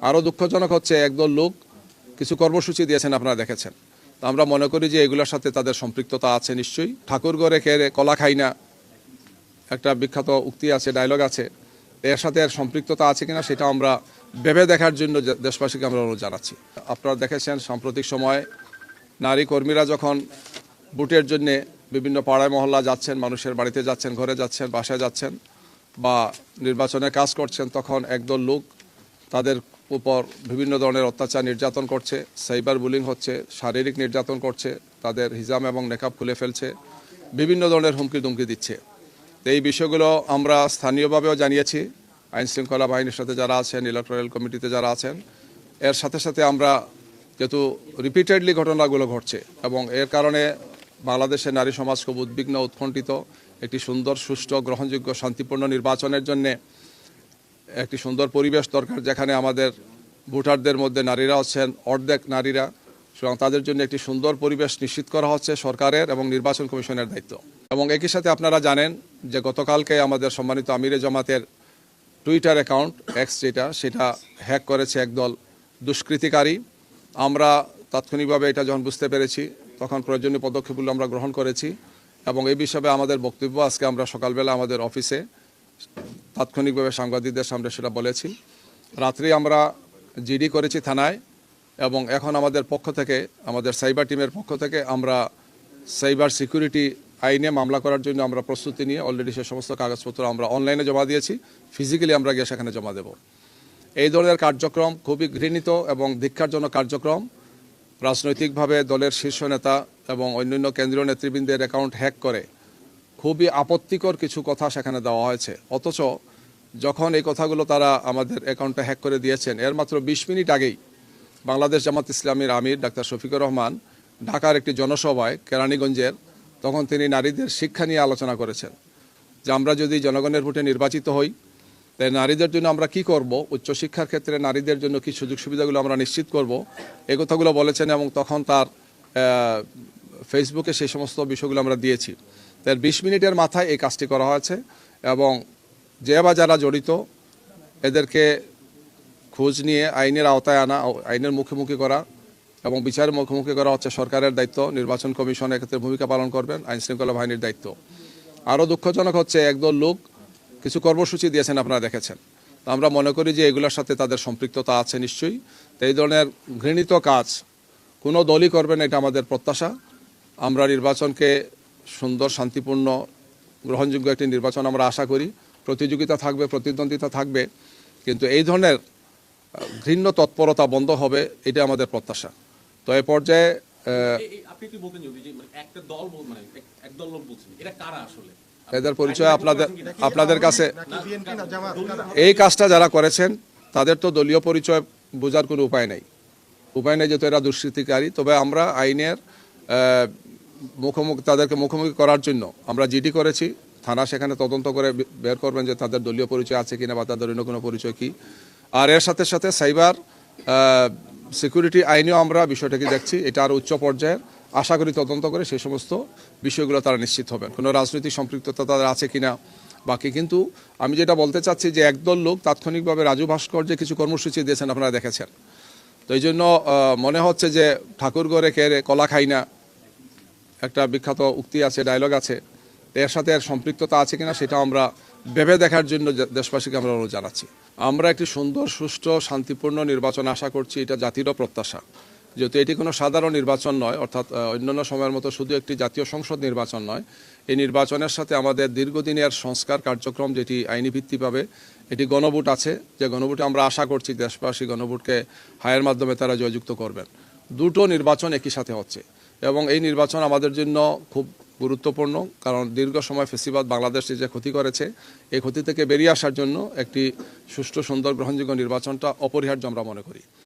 আরও দুঃখজনক হচ্ছে একদল লোক কিছু কর্মসূচি দিয়েছেন, আপনারা দেখেছেন। তো আমরা মনে করি যে এগুলোর সাথে তাদের সম্পৃক্ততা আছে নিশ্চয়ই। ঠাকুর ঘরে খেয়ে কলা খাই না একটা বিখ্যাত উক্তি আছে, ডায়লগ আছে। এর সাথে এর সম্পৃক্ততা আছে কিনা সেটা আমরা ভেবে দেখার জন্য দেশবাসীকে আমরা অনুরোধ জানাচ্ছি। আপনারা দেখেছেন সাম্প্রতিক সময়ে নারী কর্মীরা যখন ভোটের জন্য বিভিন্ন পাড়ায় মহল্লা যাচ্ছেন, মানুষের বাড়িতে যাচ্ছেন, ঘরে যাচ্ছেন, বাসায় যাচ্ছেন বা নির্বাচনের কাজ করছেন, তখন একদল লোক তাদের উপর বিভিন্ন ধরনের অত্যাচার নির্যাতন করছে, সাইবার বুলিং হচ্ছে, শারীরিক নির্যাতন করছে, তাদের হিজাম এবং নেকাব খুলে ফেলছে, বিভিন্ন ধরনের হুমকি দুমকি দিচ্ছে। এই বিষয়গুলো আমরা স্থানীয়ভাবেও জানিয়েছি আইন শৃঙ্খলা বাহিনীর সাথে যারা আছেন, ইলেকটোরাল কমিটিতে যারা আছেন। এর সাথে সাথে আমরা যেহেতু রিপিটেডলি ঘটনাগুলো ঘটছে এবং এর কারণে বাংলাদেশের নারী সমাজ খুব উদ্বিগ্ন, উৎকণ্ঠিত। একটি সুন্দর, সুষ্ঠু, গ্রহণযোগ্য, শান্তিপূর্ণ নির্বাচনের জন্যে একটি সুন্দর পরিবেশ দরকার, যেখানে আমাদের ভোটারদের মধ্যে নারীরা হচ্ছেন অর্ধেক নারীরা। সুতরাং তাদের জন্য একটি সুন্দর পরিবেশ নিশ্চিত করা হচ্ছে সরকারের এবং নির্বাচন কমিশনের দায়িত্ব। এবং একই সাথে আপনারা জানেন যে গতকালকে আমাদের সম্মানিত আমিরে জামাতের টুইটার অ্যাকাউন্ট এক্স সেটা হ্যাক করেছে একদল দুষ্কৃতিকারী। আমরা তাৎক্ষণিকভাবে এটা যখন বুঝতে পেরেছি তখন প্রয়োজনীয় পদক্ষেপগুলো আমরা গ্রহণ করেছি এবং এই বিষয়ে আমাদের বক্তব্য আজকে আমরা সকালবেলা আমাদের অফিসে তাৎক্ষণিকভাবে সাংবাদিকদের সামনে সেটা বলেছি। রাত্রি আমরা জিডি করেছি থানায় এবং এখন আমাদের পক্ষ থেকে, আমাদের সাইবার টিমের পক্ষ থেকে আমরা সাইবার সিকিউরিটি আইনে মামলা করার জন্য আমরা প্রস্তুতি নিয়ে অলরেডি সে সমস্ত কাগজপত্র আমরা অনলাইনে জমা দিয়েছি, ফিজিক্যালি আমরা গিয়ে সেখানে জমা দেব। এই ধরনের কার্যক্রম খুবই ঘৃণিত এবং ধিক্কারজনক কার্যক্রম। রাজনৈতিকভাবে দলের শীর্ষ নেতা এবং অন্যান্য কেন্দ্রীয় নেতৃবৃন্দের অ্যাকাউন্ট হ্যাক করে খুবই আপত্তিকর কিছু কথা সেখানে দেওয়া হয়েছে। অথচ যখন এই কথাগুলো তারা আমাদের অ্যাকাউন্টে হ্যাক করে দিয়েছেন, এর মাত্র 20 মিনিট আগেই বাংলাদেশ জামাত ইসলামীর আমির ডাক্তার শফিকুর রহমান ঢাকার একটি জনসভায় কেরানীগঞ্জের, তখন তিনি নারীদের শিক্ষা নিয়ে আলোচনা করেছেন যে আমরা যদি জনগণের ভোটে নির্বাচিত হই তাই নারীদের জন্য আমরা কি করব, উচ্চশিক্ষার ক্ষেত্রে নারীদের জন্য কি সুযোগ সুবিধাগুলো আমরা নিশ্চিত করব, এই কথাগুলো বলেছেন। এবং তখন তার ফেসবুকে সেই সমস্ত বিষয়গুলো আমরা দিয়েছি। তার 20 মিনিটের মাথায় এই কাজটি করা হয়েছে এবং যে বা যারা জড়িত এদেরকে খোঁজ নিয়ে আইনের আওতায় আনা, আইনের মুখোমুখি করা এবং বিচারের মুখোমুখি করা হচ্ছে সরকারের দায়িত্ব। নির্বাচন কমিশন এক্ষেত্রে ভূমিকা পালন করবেন, আইন শৃঙ্খলা বাহিনীর দায়িত্ব। আরও দুঃখজনক হচ্ছে একদল লোক কিছু কর্মসূচি দিয়েছেন, আপনারা দেখেছেন। তো আমরা মনে করি যে এগুলোর সাথে তাদের সম্পৃক্ততা আছে নিশ্চয়ই। তো এই ধরনের ঘৃণিত কাজ কোনো দলই করবে না, এটা আমাদের প্রত্যাশা। আমরা নির্বাচনকে সুন্দর, শান্তিপূর্ণ, গ্রহণযোগ্য একটি নির্বাচন আমরা আশা করি। প্রতিযোগিতা থাকবে, প্রতিদ্বন্দ্বিতা থাকবে, কিন্তু এই ধরনের ঘৃণ্য তৎপরতা বন্ধ হবে, এটা আমাদের প্রত্যাশা। তো এই পর্যায়ে আপনি কি বলতেন যে একটা দল, মানে একদল লোক বলছেন, এরা কারা আসলে? এদের পরিচয় আপনাদের কাছে, এই কাজটা যারা করেছেন তাদের তো দলীয় পরিচয় বোঝার কোনো উপায় নেই, যেহেতু এরা দুষ্কৃতিকারী। তবে আমরা আইনের তাদেরকে মুখোমুখি করার জন্য আমরা জিডি করেছি। থানা সেখানে তদন্ত করে বের করবেন যে তাদের দলীয় পরিচয় আছে কিনা বা তাদের অন্য কোনো পরিচয় কি। আর এর সাথে সাথে সাইবার সিকিউরিটি আইনেও আমরা বিষয়টাকে দেখছি, এটা আরও উচ্চ পর্যায়ের। আশা করি তদন্ত করে সেই সমস্ত বিষয়গুলো তারা নিশ্চিত হবেন, কোনো রাজনৈতিক সম্পৃক্ততা তাদের আছে কিনা বাকি। কিন্তু আমি যেটা বলতে চাচ্ছি যে একদল লোক তাৎক্ষণিকভাবে রাজু ভাস্কর্যে কিছু কর্মসূচি দিয়েছেন, আপনারা দেখেছেন। তো এই জন্য মনে হচ্ছে যে ঠাকুর ঘরে খেয়ে কলা খাই না একটা বিখ্যাত উক্তি আছে, ডায়লগ আছে। এর সাথে এর সম্পৃক্ততা আছে কিনা সেটা আমরা ভেবে দেখার জন্য দেশবাসীকে আমরা অনুরোধ জানাচ্ছি। আমরা একটি সুন্দর, সুষ্ঠু, শান্তিপূর্ণ নির্বাচন আশা করছি, এটা জাতিরও প্রত্যাশা। যেহেতু এটি কোনো সাধারণ নির্বাচন নয়, অর্থাৎ অন্যান্য সময়ের মতো শুধু একটি জাতীয় সংসদ নির্বাচন নয়, এই নির্বাচনের সাথে আমাদের দীর্ঘদিনের সংস্কার কার্যক্রম যেটি আইনি ভিত্তি পাবে, এটি গণভোট আছে, যে গণভোটে আমরা আশা করছি দেশবাসী গণভোটকে হায়ের মাধ্যমে তারা জয়যুক্ত করবেন। দুটো নির্বাচন একই সাথে হচ্ছে এবং এই নির্বাচন আমাদের জন্য খুব গুরুত্বপূর্ণ, কারণ দীর্ঘ সময় ফেসিবাদ বাংলাদেশে যে ক্ষতি করেছে, এই ক্ষতি থেকে বেরিয়ে আসার জন্য একটি সুষ্ঠু, সুন্দর, গ্রহণযোগ্য নির্বাচনটা অপরিহার্য আমরা মনে করি।